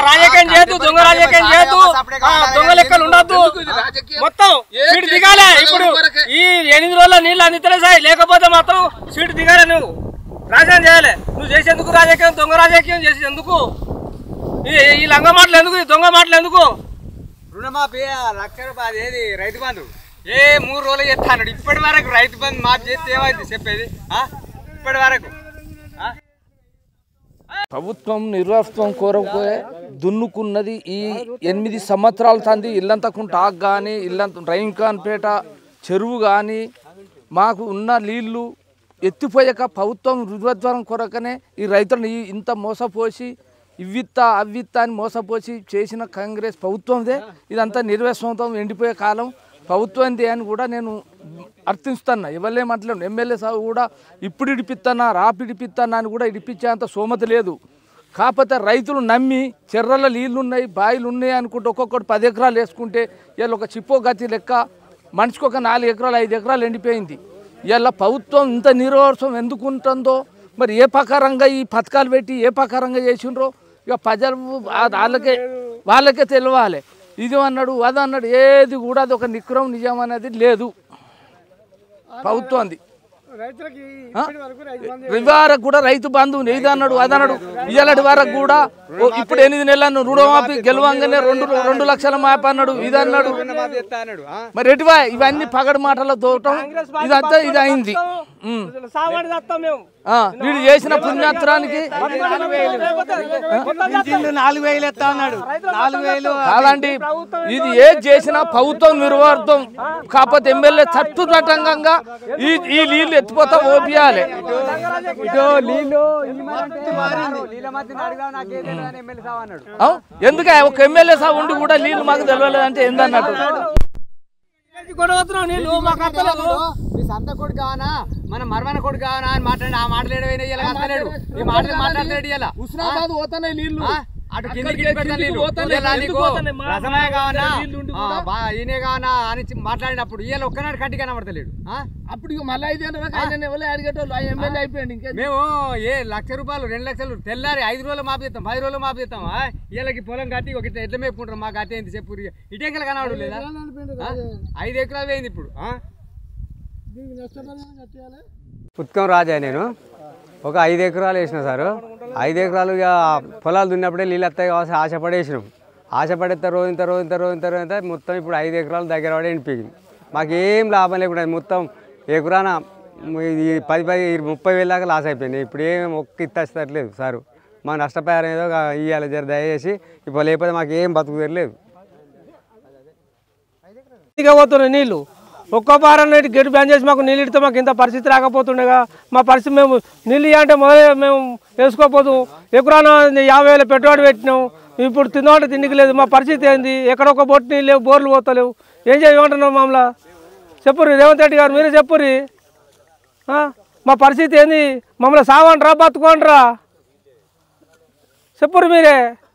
రాజకీయం చేయొద్దు, దొంగ రాజకీయం చేయొద్దు, దొంగ లెక్కలు ఉండొద్దు, మొత్తం సీటు దిగాలే. ఇప్పుడు ఈ 8 రోజుల నీళ్ళు అందితలే సార్, లేకపోతే మాత్రం సీటు దిగాలే. నువ్వు రాజకీయం చేయాలి. నువ్వు చేసేందుకు రాజకీయం, దొంగ రాజకీయం చేసేందుకు, ఈ లంగ మాటలు ఎందుకు, ఈ దొంగ మాటలు ఎందుకు? రుణమాఫీ ₹1,00,000 ఏది రైతు బంధు 3 రోజులు చేస్తాడు. ఇప్పటి వరకు రైతు బంధు మాఫీ చేస్తే ఏమైంది చెప్పేది? ఇప్పటి వరకు ప్రభుత్వం నిర్వాహకత్వం కొరకు దున్నుకున్నది ఈ 8 సంవత్సరాల తంది. ఇల్లంతకుంట ఆగ్ కానీ, ఇల్లంత రైంకాన్పేట చెరువు కానీ మాకు ఉన్న నీళ్లు ఎత్తిపోయాక ప్రభుత్వం నిర్వాహకత్వం కొరకనే ఈ రైతులను ఇంత మోసపోసి ఇవ్విత్తా అవ్విత్తా అని మోసపోసి చేసిన కాంగ్రెస్ ప్రభుత్వందే. ఇదంతా నిర్వాహకత్వం ఎండిపోయే కాలం ప్రభుత్వందే అని కూడా నేను అర్థిస్తున్నా. ఎవరేమంటలేను. ఎమ్మెల్యే సాగు కూడా ఇప్పుడు ఇడిపిస్తానా రాపిడిపిస్తానా అని కూడా ఇడిపించేంత సోమత లేదు. కాకపోతే రైతులు నమ్మి చెర్రల నీళ్ళు ఉన్నాయి, బాయిలు ఉన్నాయి అనుకుంటే ఒక్కొక్కటి 10 ఎకరాలు వేసుకుంటే ఇలా ఒక చిప్పో గతి లెక్క మనిషికి ఒక 4 ఎకరాలు 5 ఎకరాలు ఎండిపోయింది. ఇలా ప్రభుత్వం ఇంత నిర్వాహకం ఎందుకు ఉంటుందో మరి ఏ ప్రకారంగా ఈ పథకాలు పెట్టి ఏ ప్రకారంగా చేసిండ్రో ఇక ప్రజలు వాళ్ళకే తెలియాలి. ఇది అన్నాడు అది అన్నాడు, ఏది కూడా అది ఒక నిక్రం నిజం అనేది లేదు ప్రభుత్వంది. వరకు కూడా రైతు బంధు ఇది అన్నాడు అది అన్నాడు. ఇలాంటి వరకు కూడా ఇప్పుడు 8 నెలలను రుణమాఫీ గెలవంగానే 2 లక్షల మాపి అన్నాడు ఇది అన్నాడు. మరి ఎటువా ఇవన్నీ పగడి మాటల తోటం ఇదంతా ఇది అయింది. వీడు చేసిన పుణ్యాత్రానికి 4,000 ఎత్తా అన్నాడు. 4,000 అలాంటి ఇది ఏది చేసినా ప్రభుత్వం నిర్వాహకం. కాకపోతే ఎమ్మెల్యే చట్టంగా ఈ నీళ్లు ఎత్తిపోతా ఓపియాలి. ఎందుకే ఒక ఎమ్మెల్యే సా ఉండి కూడా నీళ్లు మాకు తెలియలేదంటే ఏందన్నట్టు. సంత కొడుకు కావనా మన మరవన కొడుకు కావనా అని మాట్లాడి ఆ మాటలు ఏడవైనా ఈ మాటలు మాట్లాడలేడు. ఇలా హుస్నాబాద్ పోతున్నాయి నీళ్లు, అటు రసమయ కావనా ఈయనే కావనా అని మాట్లాడినప్పుడు ఇవాళ ఒక్కనాడు కంటి కనబడతలేడు. అప్పుడు మళ్ళీ 5 అడిగేటోళ్ళు ఎమ్మెల్యే అయిపోయింది. మేము ₹1,00,000 2 లక్షలు తెల్లారి 5 రోజులు మాపి చేస్తాం 10 రోజులు మాపి చేస్తాం. వీళ్ళకి పొలం కట్టి ఒక ఎట్లా మేపుకుంటారు. మాకు అతే ఏంటి చెప్పు. ఇటెంకలు కనబడు లేదా? 5 ఎకరాలు పోయింది ఇప్పుడు. పుత్కం రాజా నేను ఒక 5 ఎకరాలు వేసిన సారు. 5 ఎకరాలు ఇక పొలాలు దున్నప్పుడే నీళ్ళు వస్తాయి కావాల్సి ఆశపడేసినాం. ఆశపడేస్తా రోజంతా మొత్తం ఇప్పుడు 5 ఎకరాలు దగ్గర పడి ఎండిపోయింది. మాకేం లాభం లేకుండా మొత్తం ఎకరాన 10-30 వేల దాకా లాస్ అయిపోయింది. ఇప్పుడు ఏం ఒక్క ఇత్తలేదు సారు. మా నష్టపరిహారం ఏదో ఇవ్వాలి జర దయచేసి. ఇప్పుడు లేకపోతే మాకు ఏం బతుకు తెరలేదు. పోతున్నాయి నీళ్ళు ఒక్క వారం నైట్ గేటు బ్యాన్ చేసి మాకు నీళ్ళు ఇడితే మాకు ఇంత పరిస్థితి రాకపోతుండగా మా పరిస్థితి మేము నీళ్ళు ఇవ్వంటే మొదలే మేము వేసుకోపోతాం. ఎకరాన 50,000 పెట్టుబడి పెట్టినాం. ఇప్పుడు తిందామంటే తిండికి లేదు. మా పరిస్థితి ఏంది? ఎక్కడొక్క బొట్టు నీళ్ళు లేవు, బోర్లు పోతలేవు. ఏం చేయమంటున్నాం మమ్మల్ని? చెప్పుర్రి రేవంత్ రెడ్డి గారు, మీరే చెప్పుర్రి. మా పరిస్థితి ఏంది? మమ్మల్ని సావండ్రా బతుకోండ్రా చెప్పుర్రి మీరే.